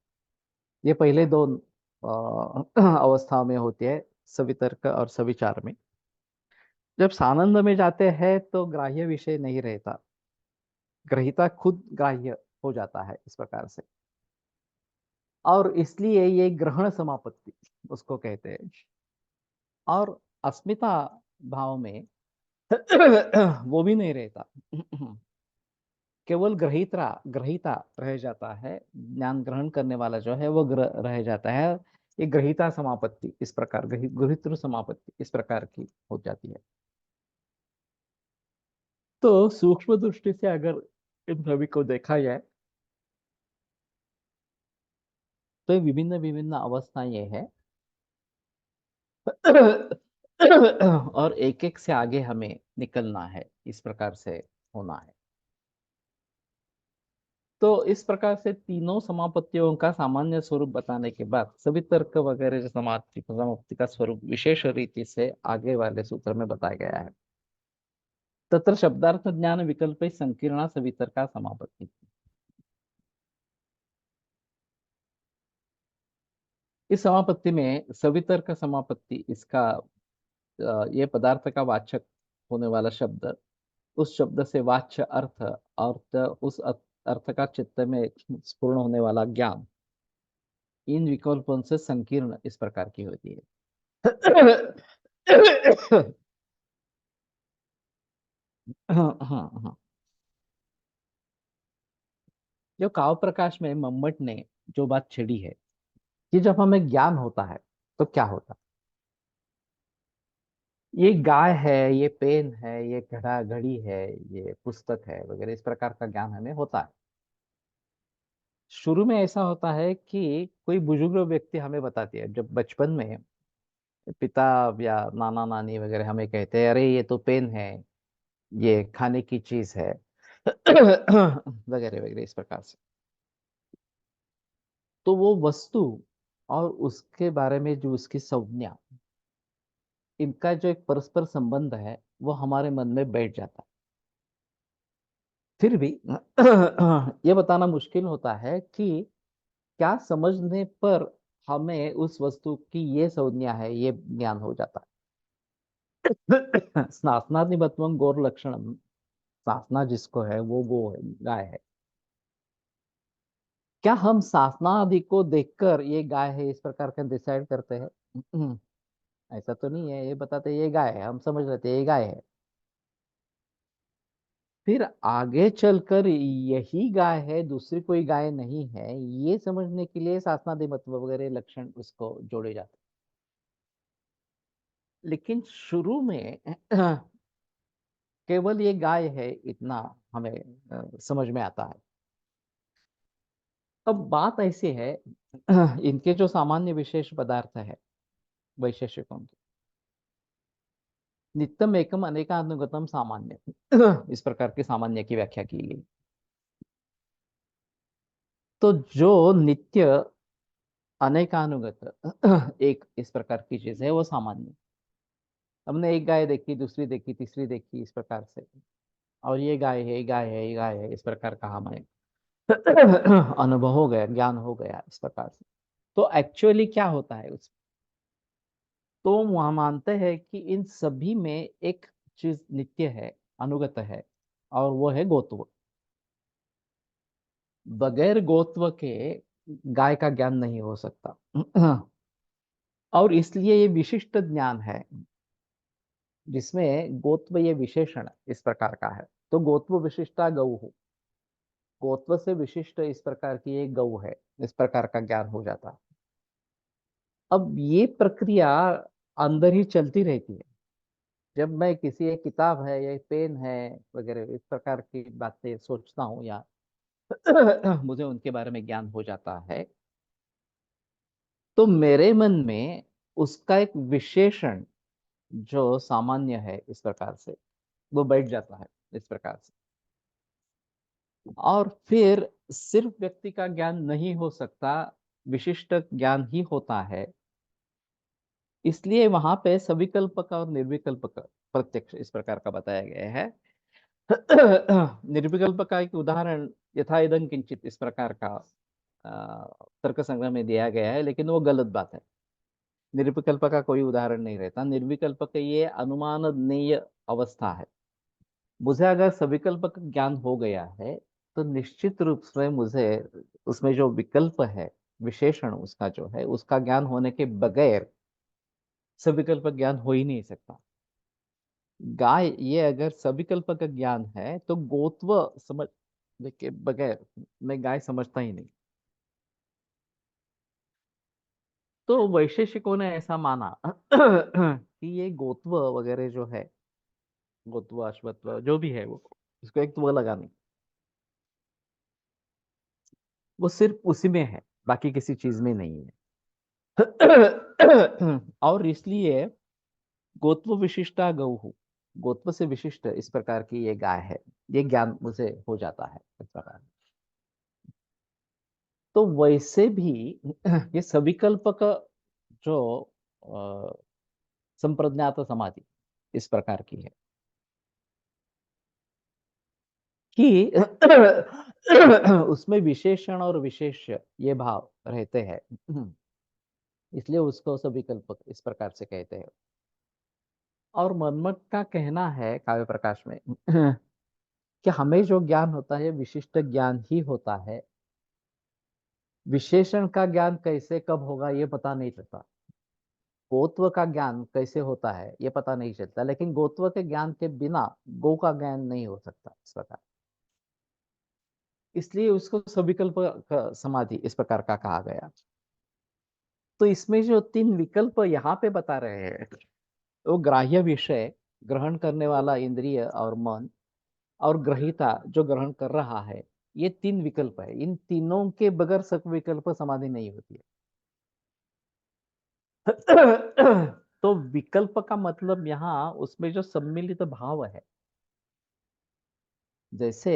ये पहले दो अवस्थाओं में होती है, सवितर्क और सविचार में। जब सानंद में जाते हैं तो ग्राह्य विषय नहीं रहता, ग्रहिता खुद ग्राह्य हो जाता है, इस प्रकार से। और इसलिए ये ग्रहण समापत्ति उसको कहते हैं। और अस्मिता भाव में वो भी नहीं रहता, केवल ग्रहिता रह जाता है, ज्ञान ग्रहण करने वाला जो है वो रह जाता है। ये ग्रहिता समापत्ति इस प्रकार, ग्रहितृ समापत्ति इस प्रकार की हो जाती है। तो सूक्ष्म दृष्टि से अगर इन सभी को देखा जाए तो विभिन्न विभिन्न अवस्थाएं ये है। और एक एक से आगे हमें निकलना है, इस प्रकार से होना है। तो इस प्रकार से तीनों समापत्तियों का सामान्य स्वरूप बताने के बाद सभी तर्क वगैरह जो समाप्ति का स्वरूप विशेष रीति से आगे वाले सूत्र में बताया गया है। तत्र शब्दार्थ ज्ञान विकल्प संकीर्णा सवितर्का समापत्ति। इस समापत्ति में सवितर्क समापत्ति, इसका ये पदार्थ का वाचक होने वाला शब्द, उस शब्द से वाच्य अर्थ, और उस अर्थ का चित्त में स्पूर्ण होने वाला ज्ञान, इन विकल्पों से संकीर्ण इस प्रकार की होती है। हाँ हाँ हाँ। जो काव्य प्रकाश में मम्मट ने जो बात छेड़ी है कि जब हमें ज्ञान होता है तो क्या होता है, ये गाय है, ये पेन है, ये घड़ी है, ये पुस्तक है वगैरह, इस प्रकार का ज्ञान हमें होता है। शुरू में ऐसा होता है कि कोई बुजुर्ग व्यक्ति हमें बताती है, जब बचपन में पिता या नाना नानी वगैरह हमें कहते हैं अरे ये तो पेन है, ये खाने की चीज है, वगैरह वगैरह इस प्रकार से। तो वो वस्तु और उसके बारे में जो उसकी संज्ञा, इनका जो एक परस्पर संबंध है वो हमारे मन में बैठ जाता है। फिर भी ये बताना मुश्किल होता है कि क्या समझने पर हमें उस वस्तु की ये संज्ञा है, ये ज्ञान हो जाता है। स्नात्नादिमत्वं गौर लक्षणम, सासना जिसको है वो गो है, गाय है। क्या हम सासना आदि को देखकर ये गाय है इस प्रकार का डिसाइड करते हैं? ऐसा तो नहीं है, ये बताते ये गाय है, हम समझ लेते हैं ये गाय है। फिर आगे चलकर यही गाय है, दूसरी कोई गाय नहीं है, ये समझने के लिए शासनादिमत्व वगैरह लक्षण उसको जोड़े जाते हैं। लेकिन शुरू में केवल ये गाय है इतना हमें समझ में आता है। अब बात ऐसी है, इनके जो सामान्य विशेष पदार्थ है वैशेषिकों के, नित्यम एकम अनेकानुगतम सामान्य, इस प्रकार के सामान्य की व्याख्या की गई। तो जो नित्य अनेकानुगत एक इस प्रकार की चीज है वो सामान्य। हमने एक गाय देखी, दूसरी देखी, तीसरी देखी, इस प्रकार से, और ये गाय है, ये गाय है, ये गाय है, इस प्रकार का हमें अनुभव हो गया, ज्ञान हो गया इस प्रकार से। तो एक्चुअली क्या होता है उस, तो वहां मानते हैं कि इन सभी में एक चीज नित्य है, अनुगत है, और वो है गोत्व। बगैर गोत्व के गाय का ज्ञान नहीं हो सकता। और इसलिए ये विशिष्ट ज्ञान है जिसमें गोत्व ये विशेषण इस प्रकार का है। तो गोत्व विशिष्टा गौ, गोत्व से विशिष्ट इस प्रकार की एक गौ है, इस प्रकार का ज्ञान हो जाता है। अब ये प्रक्रिया अंदर ही चलती रहती है। जब मैं किसी एक किताब है या पेन है वगैरह इस प्रकार की बातें सोचता हूँ या मुझे उनके बारे में ज्ञान हो जाता है, तो मेरे मन में उसका एक विशेषण जो सामान्य है इस प्रकार से वो बैठ जाता है इस प्रकार से। और फिर सिर्फ व्यक्ति का ज्ञान नहीं हो सकता, विशिष्ट ज्ञान ही होता है। इसलिए वहां पे सविकल्पक और निर्विकल्पक प्रत्यक्ष इस प्रकार का बताया गया है। निर्विकल्प का एक उदाहरण यथा इदं किंचित इस प्रकार का तर्क संग्रह में दिया गया है, लेकिन वो गलत बात है। निर्विकल्प का कोई उदाहरण नहीं रहता। निर्विकल्प का ये अनुमाननीय अवस्था है। मुझे अगर सविकल्प का ज्ञान हो गया है तो निश्चित रूप से मुझे उसमें जो विकल्प है, विशेषण उसका जो है, उसका ज्ञान होने के बगैर सविकल्प ज्ञान हो ही नहीं सकता। गाय ये अगर सविकल्प का ज्ञान है तो गोत्व समझ के बगैर मैं गाय समझता ही नहीं। तो वैशेषिकों ने ऐसा माना कि ये गोत्व वगैरह जो है, गोत्व अश्वत्व जो भी है, वो इसको एक तो लगा नहीं, वो सिर्फ उसी में है, बाकी किसी चीज में नहीं है। और इसलिए गोत्व विशिष्टा गौ, गोत्व से विशिष्ट इस प्रकार की ये गाय है, ये ज्ञान मुझे हो जाता है इस प्रकार। तो वैसे भी ये सविकल्पक जो अ, संप्रज्ञात समाधि इस प्रकार की है कि उसमें विशेषण और विशेष ये भाव रहते हैं, इसलिए उसको सविकल्पक इस प्रकार से कहते हैं। और मनमत का कहना है काव्य प्रकाश में कि हमें जो ज्ञान होता है विशिष्ट ज्ञान ही होता है। विशेषण का ज्ञान कैसे कब होगा ये पता नहीं चलता, गोत्व का ज्ञान कैसे होता है ये पता नहीं चलता, लेकिन गोत्व के ज्ञान के बिना गो का ज्ञान नहीं हो सकता इस प्रकार। इसलिए उसको सविकल्प समाधि इस प्रकार का कहा गया। तो इसमें जो तीन विकल्प यहाँ पे बता रहे हैं वो ग्राह्य विषय, ग्रहण करने वाला इंद्रिय और मन, और ग्रहिता जो ग्रहण कर रहा है, ये तीन विकल्प है। इन तीनों के बगैर सविकल्प समाधि नहीं होती है। तो विकल्प का मतलब यहाँ उसमें जो सम्मिलित भाव है, जैसे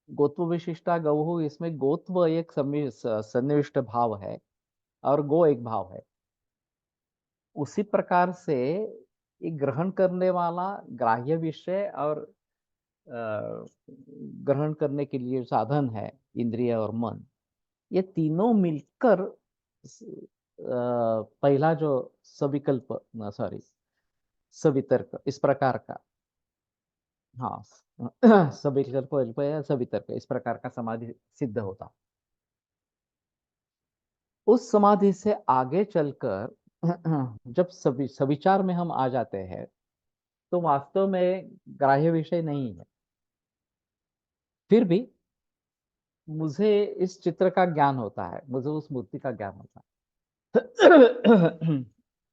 गोत्व विशिष्टा गौ, इसमें गोत्व एक सन्निविष्ट भाव है और गो एक भाव है। उसी प्रकार से ये ग्रहण करने वाला ग्राह्य विषय और ग्रहण करने के लिए साधन है इंद्रिय और मन, ये तीनों मिलकर पहला जो सविकल्प, सॉरी, सवितर्क इस प्रकार का, हाँ, सविकल्प अल्प या सवितर्क इस प्रकार का समाधि सिद्ध होता। उस समाधि से आगे चलकर जब सविचार में हम आ जाते हैं तो वास्तव में ग्राह्य विषय नहीं है, फिर भी मुझे इस चित्र का ज्ञान होता है, मुझे उस मूर्ति का ज्ञान होता है।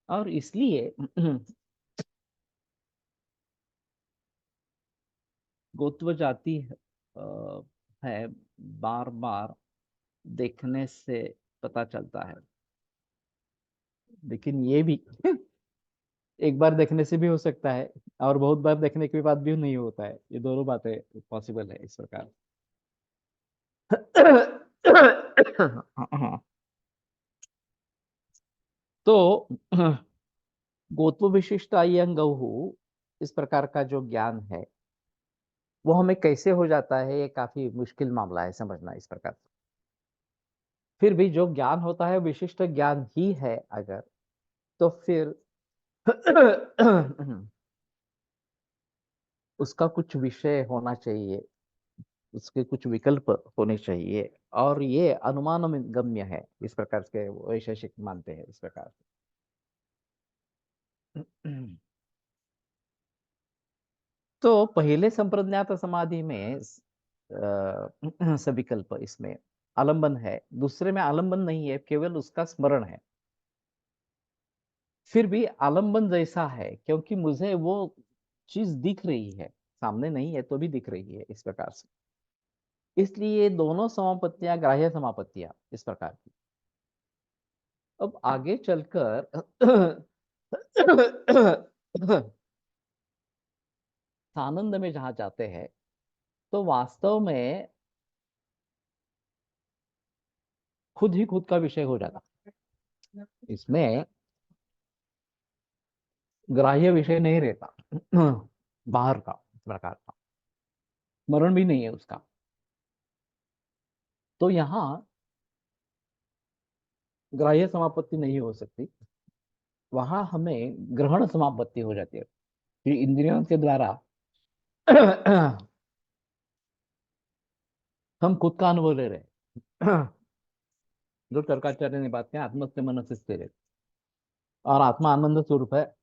और इसलिए गोत्व जाति है, बार बार देखने से पता चलता है, लेकिन ये भी एक बार देखने से भी हो सकता है और बहुत बार देखने के बाद भी नहीं होता है। ये दोनों बातें पॉसिबल है इस प्रकार। तो गोत्व विशिष्ट अयंगहु इस प्रकार का जो ज्ञान है वो हमें कैसे हो जाता है, ये काफी मुश्किल मामला है समझना इस प्रकार से। फिर भी जो ज्ञान होता है विशिष्ट ज्ञान ही है अगर, तो फिर उसका कुछ विषय होना चाहिए उसके कुछ विकल्प होने चाहिए, और ये अनुमान गम्य है, इस प्रकार के वैशेषिक मानते हैं इस प्रकार से। तो पहले संप्रज्ञात समाधि में सविकल्प, इसमें आलंबन है, दूसरे में आलंबन नहीं है, केवल उसका स्मरण है। फिर भी आलंबन जैसा है, क्योंकि मुझे वो चीज दिख रही है, सामने नहीं है तो भी दिख रही है, इस प्रकार से। इसलिए ये दोनों समापत्तियां ग्राह्य समापत्तियां इस प्रकार की। अब आगे चलकर आनंद में जहां जाते हैं, तो वास्तव में खुद ही खुद का विषय हो जाता। इसमें ग्राह्य विषय नहीं रहता, बाहर का इस प्रकार का स्मरण भी नहीं है उसका। तो यहाँ ग्राह्य समापत्ति नहीं हो सकती, वहां हमें ग्रहण समापत्ति हो जाती है कि इंद्रियों के द्वारा हम खुद का अनुभव ले रहे हैं। जो चरकाचार्य ने बात की, आत्मस्थ मन से स्थिर, और आत्मा आनंद स्वरूप है,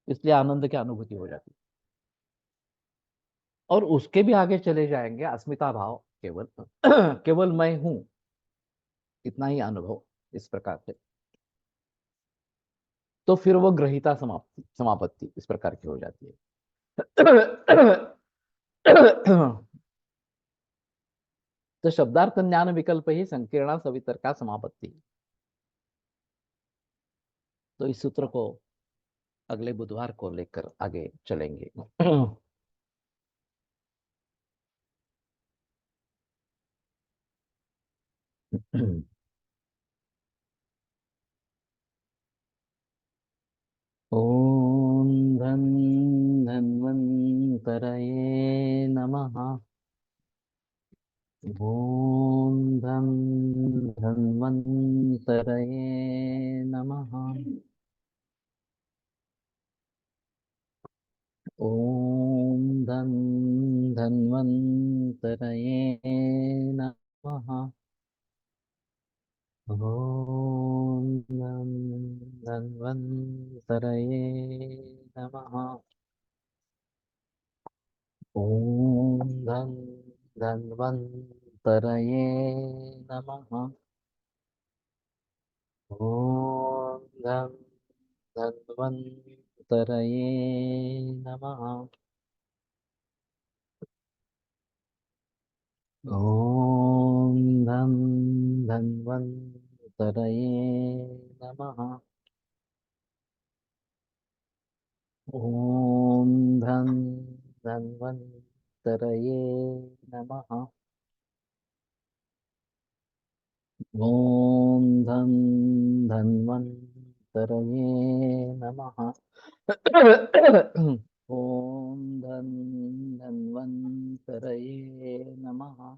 इसलिए आनंद की अनुभूति हो जाती है। और उसके भी आगे चले जाएंगे, अस्मिता भाव, केवल केवल मैं हूं, इतना ही अनुभव, इस प्रकार से। तो फिर वो ग्रहिता समाप्ति समापत्ति इस प्रकार की हो जाती है। तो शब्दार्थ ज्ञान विकल्प ही संकीर्ण सवितर का समापत्ति। तो इस सूत्र को अगले बुधवार को लेकर आगे चलेंगे। ओम धन धन्वन्तरये नमः। ओम धन धन्वन्तरये नमः। ओम धन धन्वन्तरये नमः। ओम धन धन्वन्तरये नमः। ओम धन धन्वन्तरये नमः। ओम धन धन्वन्तरये नमः। ओम धन धन्वन्तरये नमः। ओम धन धन्वन्तरये नमः। ओम धन धन्वन्तरये नमः। ओम धन धन्वन्तरये नमः।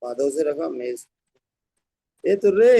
पादों से रखा मेज ए तुर्रे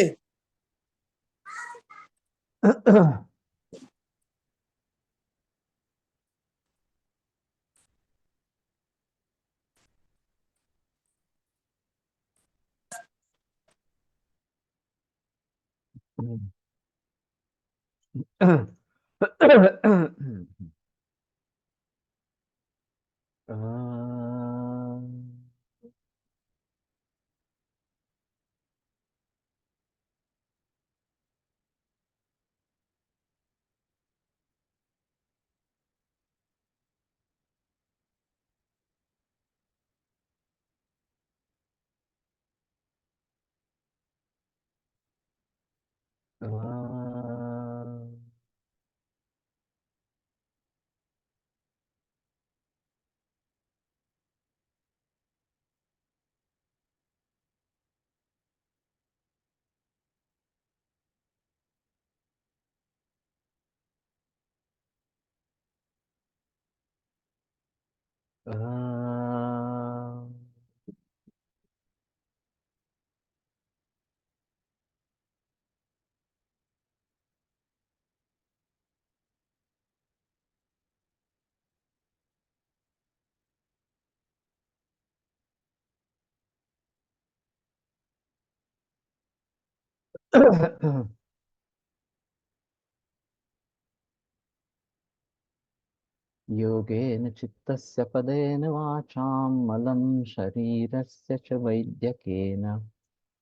योगेन चित्तस्य पदेन वाचां मलं शरीरस्य च वैद्यकेन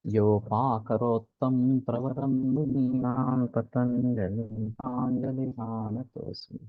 योपाकरोत्तं प्रवरं मुनीनां पतञ्जलिं पाञ्जलिमानतोऽस्मि।